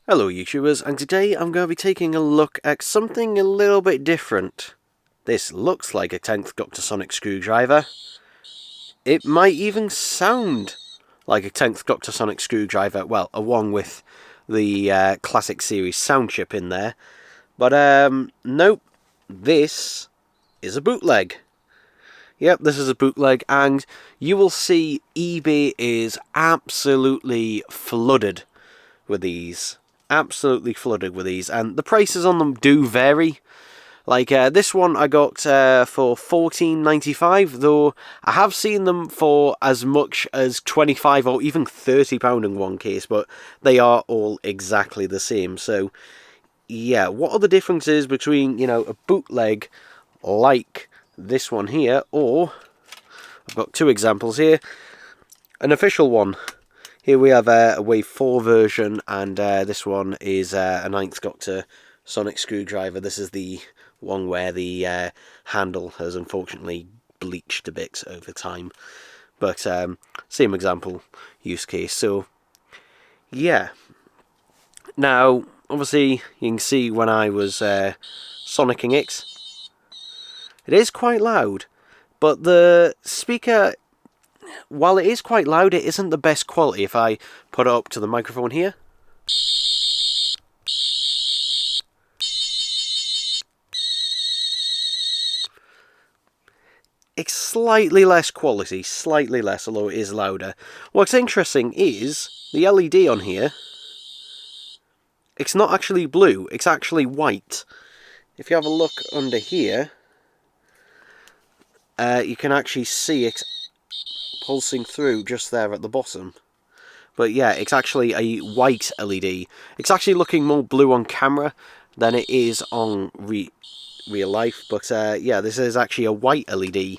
Hello YouTubers, and today I'm going to be taking a look at something a little bit different. This looks like a 10th Doctor Sonic screwdriver. It might even sound like a 10th Doctor Sonic screwdriver, well, along with the classic series sound chip in there. But nope, this is a bootleg. Yep, this is a bootleg, and you will see eBay is absolutely flooded with these. Absolutely flooded with these, and the prices on them do vary. Like this one I got for $14.95, though I have seen them for as much as £25 or even £30 in one case, but they are all exactly the same. So yeah, what are the differences between, you know, a bootleg like this one here, or I've got two examples here, an official one. Here we have a Wave 4 version, and this one is a 9th Doctor Sonic screwdriver. This is the one where the handle has unfortunately bleached a bit over time. But same example, use case. So, yeah. Now, obviously, you can see when I was sonicking it is quite loud. But the speaker, while it is quite loud, it isn't the best quality. If I put it up to the microphone here, it's slightly less quality, slightly less, although it is louder. What's interesting is the LED on here, it's not actually blue, it's actually white. If you have a look under here, you can actually see it pulsing through just there at the bottom. But yeah, it's actually a white LED. It's actually looking more blue on camera than it is on real life. But yeah, this is actually a white LED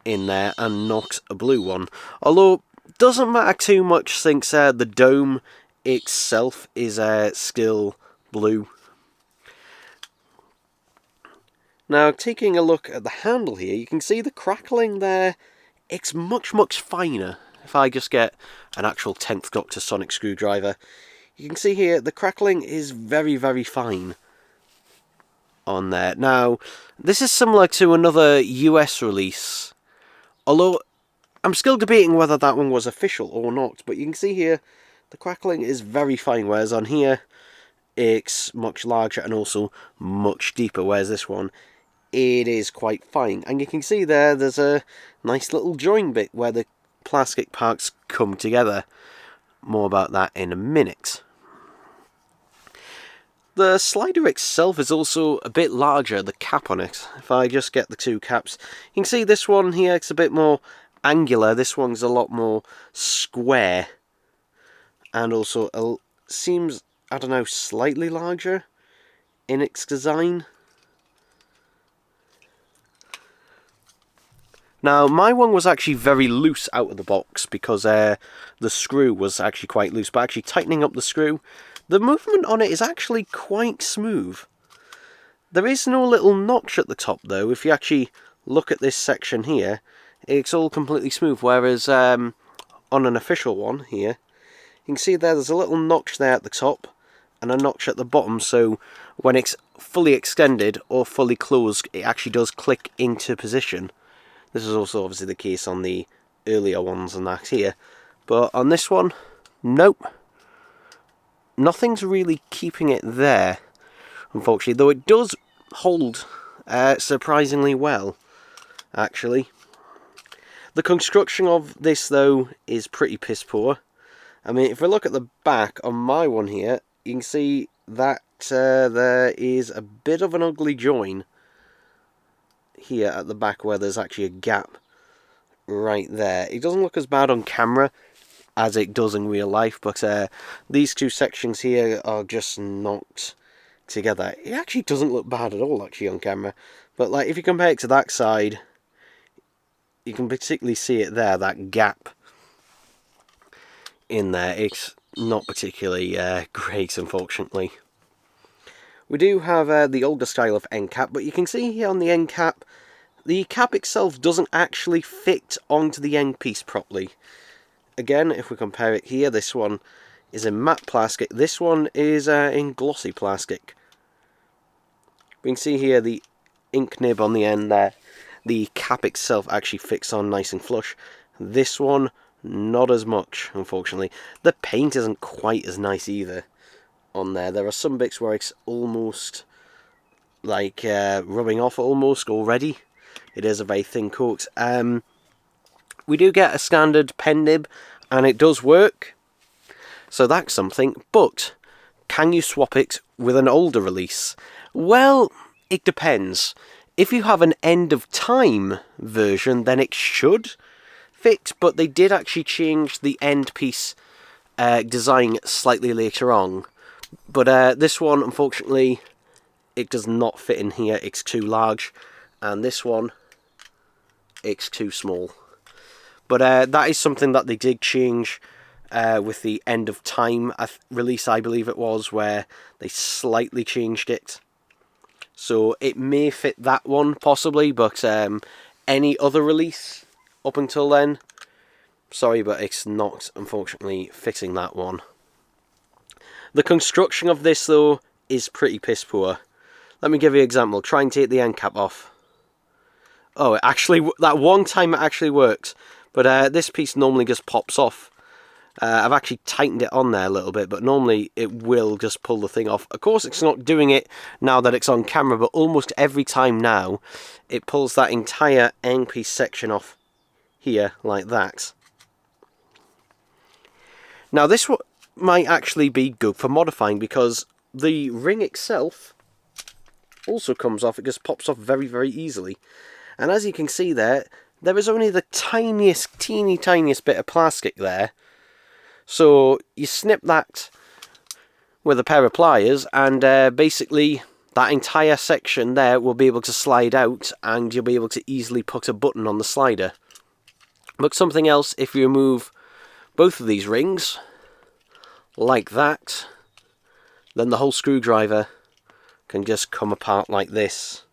in there and not a blue one. Although, doesn't matter too much since the dome itself is still blue. Now, taking a look at the handle here, you can see the crackling there. It's much, much finer. If I just get an actual 10th Doctor Sonic screwdriver, you can see here the crackling is very, very fine on there. Now, this is similar to another US release, although I'm still debating whether that one was official or not. But you can see here the crackling is very fine, whereas on here it's much larger and also much deeper, whereas this one, it is quite fine. And you can see there's a nice little join bit where the plastic parts come together. More about that in a minute. The slider itself is also a bit larger, the cap on it. If I just get the two caps, you can see this one here, it's a bit more angular. This one's a lot more square. And also seems, I don't know, slightly larger in its design. Now, my one was actually very loose out of the box because the screw was actually quite loose, but actually tightening up the screw, the movement on it is actually quite smooth. There is no little notch at the top though. If you actually look at this section here, it's all completely smooth, whereas on an official one here, you can see there's a little notch there at the top and a notch at the bottom, so when it's fully extended or fully closed, it actually does click into position. This is also obviously the case on the earlier ones and that here. But on this one, nope. Nothing's really keeping it there, unfortunately. Though it does hold surprisingly well, actually. The construction of this, though, is pretty piss poor. I mean, if we look at the back on my one here, you can see that there is a bit of an ugly join here at the back where there's actually a gap right there. It doesn't look as bad on camera as it does in real life, but these two sections here are just not together. It actually doesn't look bad at all actually on camera, but like if you compare it to that side, you can particularly see it there, that gap in there. It's not particularly great, unfortunately. We do have the older style of end cap, but you can see here on the end cap, the cap itself doesn't actually fit onto the end piece properly. Again, if we compare it here, this one is in matte plastic. This one is in glossy plastic. We can see here the ink nib on the end there. The cap itself actually fits on nice and flush. This one, not as much, unfortunately. The paint isn't quite as nice either on there. There are some bits where it's almost like rubbing off almost already. It is a very thin coat. We do get a standard pen nib, and it does work. So that's something, but can you swap it with an older release? Well, it depends. If you have an end of time version, then it should fit, but they did actually change the end piece design slightly later on. But this one, unfortunately, it does not fit in here. It's too large, and this one, it's too small. But that is something that they did change with the end of time release, I believe it was, where they slightly changed it. So it may fit that one, possibly, but any other release up until then, sorry, but it's not, unfortunately, fitting that one. The construction of this, though, is pretty piss poor. Let me give you an example. Try and take the end cap off. Oh, it actually, that one time it actually works. But this piece normally just pops off. I've actually tightened it on there a little bit, but normally it will just pull the thing off. Of course, it's not doing it now that it's on camera, but almost every time now, it pulls that entire end piece section off here, like that. Now, this might actually be good for modifying, because the ring itself also comes off. It just pops off very, very easily. And as you can see there is only the tiniest, teeny tiniest bit of plastic there. So you snip that with a pair of pliers, and basically that entire section there will be able to slide out, and you'll be able to easily put a button on the slider. But something else, if you remove both of these rings, like that, then the whole screwdriver can just come apart like this.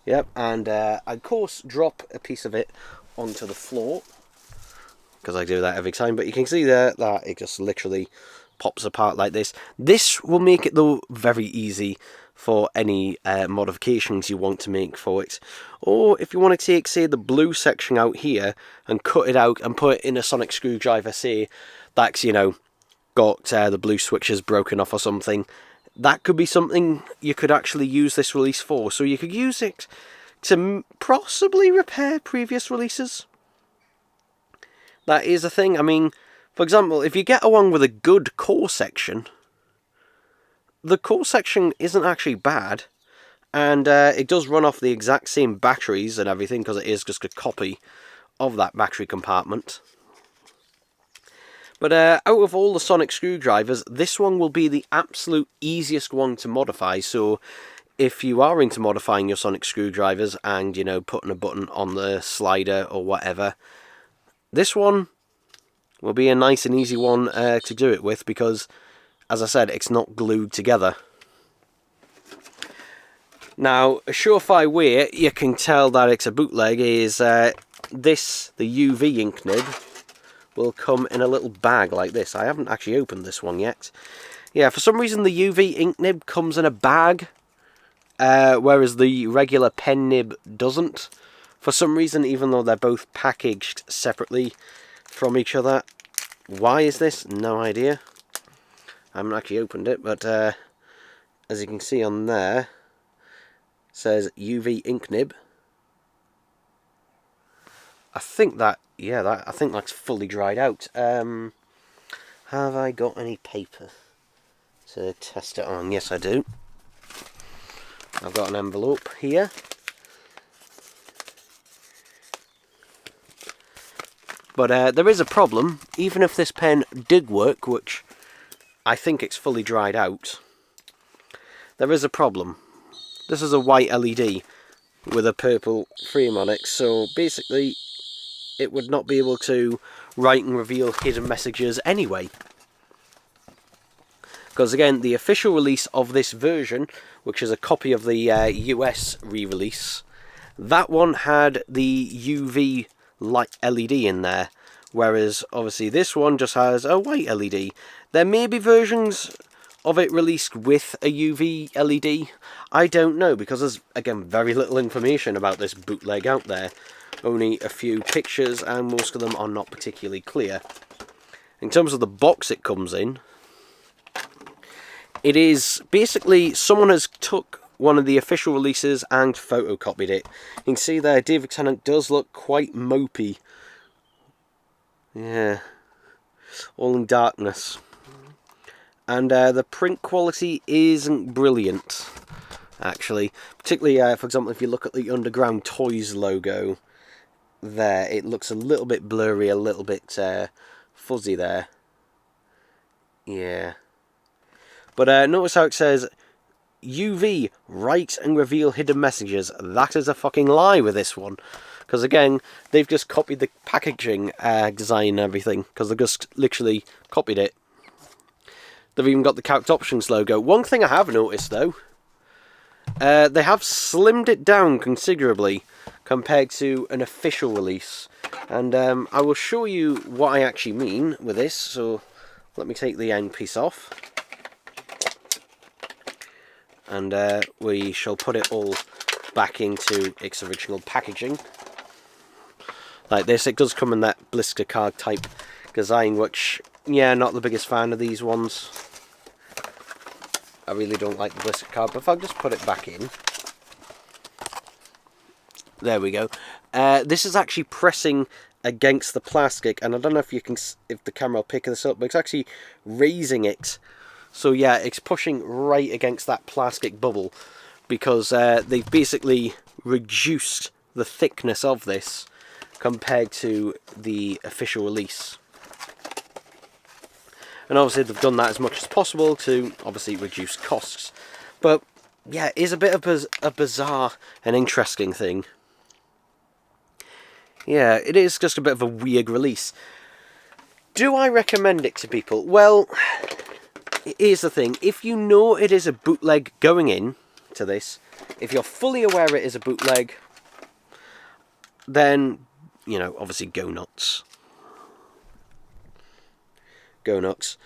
Yep, and I of course drop a piece of it onto the floor, because I do that every time, but you can see there that it just literally pops apart like this. This will make it, though, very easy for any modifications you want to make for it. Or if you want to take, say, the blue section out here and cut it out and put it in a sonic screwdriver, say that's, you know, got the blue switches broken off or something, that could be something you could actually use this release for. So you could use it to possibly repair previous releases. That is a thing. I mean, for example, if you get along with a good core section, the core section isn't actually bad, and it does run off the exact same batteries and everything, because it is just a copy of that battery compartment. But out of all the sonic screwdrivers, this one will be the absolute easiest one to modify. So if you are into modifying your sonic screwdrivers and, you know, putting a button on the slider or whatever, this one will be a nice and easy one to do it with, because, as I said, it's not glued together. Now, a surefire way you can tell that it's a bootleg is the UV ink nib will come in a little bag like this. I haven't actually opened this one yet. Yeah, for some reason the UV ink nib comes in a bag, whereas the regular pen nib doesn't. For some reason, even though they're both packaged separately from each other. Why is this? No idea. I haven't actually opened it, but as you can see on there, it says UV ink nib. I think that, yeah, I think that's fully dried out. Have I got any paper to test it on? Yes, I do. I've got an envelope here. But there is a problem. Even if this pen did work, which I think it's fully dried out, there is a problem. This is a white LED with a purple frame on it, so basically it would not be able to write and reveal hidden messages anyway. Because again, the official release of this version, which is a copy of the US re-release, that one had the UV light LED in there, whereas obviously this one just has a white LED. There may be versions of it released with a UV LED. I don't know, because there's, again, very little information about this bootleg out there. Only a few pictures, and most of them are not particularly clear. In terms of the box it comes in, it is basically someone has took one of the official releases and photocopied it. You can see there, David Tennant does look quite mopey. Yeah, all in darkness. And the print quality isn't brilliant, actually. Particularly, for example, if you look at the Underground Toys logo there, it looks a little bit blurry, a little bit fuzzy there. Yeah. But notice how it says, UV, write and reveal hidden messages. That is a fucking lie with this one. Because again, they've just copied the packaging design and everything. Because they've just literally copied it. They've even got the Character Options logo. One thing I have noticed though, they have slimmed it down considerably compared to an official release. And I will show you what I actually mean with this. So let me take the end piece off. And we shall put it all back into its original packaging. Like this, it does come in that blister card type design, which, yeah, not the biggest fan of these ones. I really don't like the blister card, but if I just put it back in. There we go. This is actually pressing against the plastic, and I don't know if you can, if the camera will pick this up, but it's actually raising it. So yeah, it's pushing right against that plastic bubble, because they've basically reduced the thickness of this compared to the official release. And obviously they've done that as much as possible to obviously reduce costs. But yeah, it is a bit of a bizarre and interesting thing. Yeah, it is just a bit of a weird release. Do I recommend it to people? Well, here's the thing. If you know it is a bootleg going in to this, if you're fully aware it is a bootleg, then, you know, obviously go nuts. Go nuts.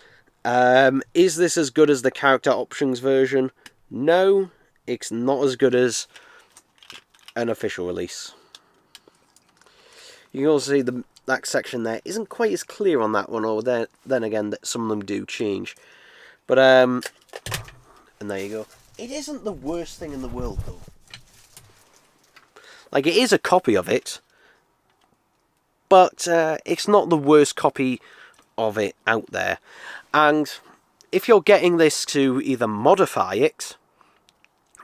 Is this as good as the Character Options version? No, it's not as good as an official release. You can also see that section there isn't quite as clear on that one, or then again, that some of them do change. But, and there you go. It isn't the worst thing in the world, though. Like, it is a copy of it, but it's not the worst copy of it out there. And if you're getting this to either modify it,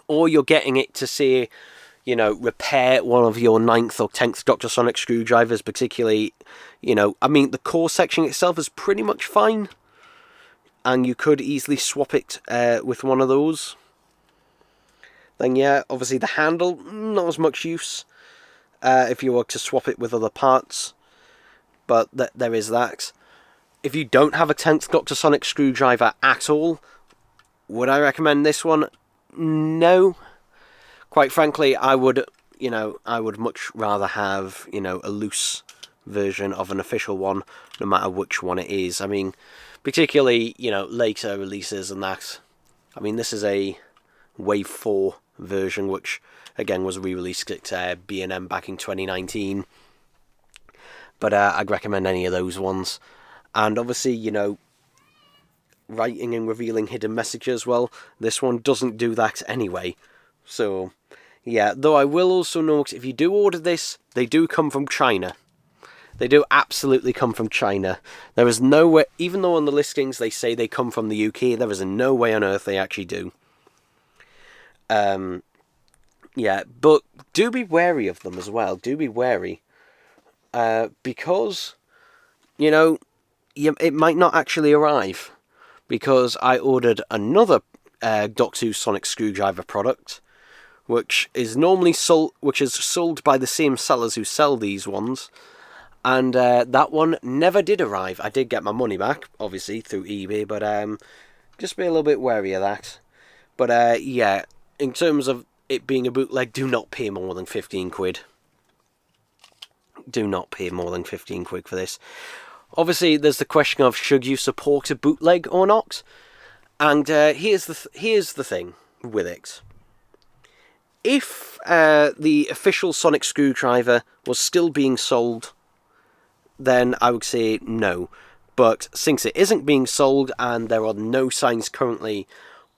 or you're getting it to say, you know, repair one of your 9th or 10th Dr. Sonic screwdrivers, particularly, you know, I mean, the core section itself is pretty much fine, and you could easily swap it with one of those. Then yeah, obviously the handle, not as much use if you were to swap it with other parts, but there is that. If you don't have a 10th Dr. Sonic screwdriver at all, would I recommend this one? No. Quite frankly, I would, you know, I would much rather have, you know, a loose version of an official one, no matter which one it is. I mean, particularly, you know, later releases and that. I mean, this is a Wave 4 version, which, again, was re-released at B&M back in 2019. But I'd recommend any of those ones. And obviously, you know, writing and revealing hidden messages, well, this one doesn't do that anyway. So, yeah, though I will also note, if you do order this, they do come from China. They do absolutely come from China. There is no way, even though on the listings they say they come from the UK, there is no way on earth they actually do. Yeah, but do be wary of them as well. Do be wary. Because, you know, it might not actually arrive. Because I ordered another Doctor Who Sonic Screwdriver product, which is normally sold by the same sellers who sell these ones, and that one never did arrive. I did get my money back, obviously through eBay, but just be a little bit wary of that. But yeah, in terms of it being a bootleg, do not pay more than 15 quid. do not pay more than 15 quid for this. Obviously, there's the question of should you support a bootleg or not? And here's the thing with it. If the official sonic screwdriver was still being sold, then I would say no. But since it isn't being sold and there are no signs currently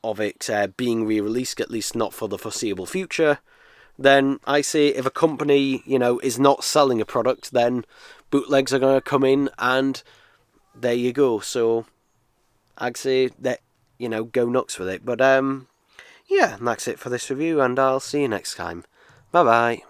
of it being re-released, at least not for the foreseeable future, then I say if a company, is not selling a product, then bootlegs are going to come in, and there you go. So I'd say that, go nuts with it. But yeah, and that's it for this review, and I'll see you next time. Bye bye.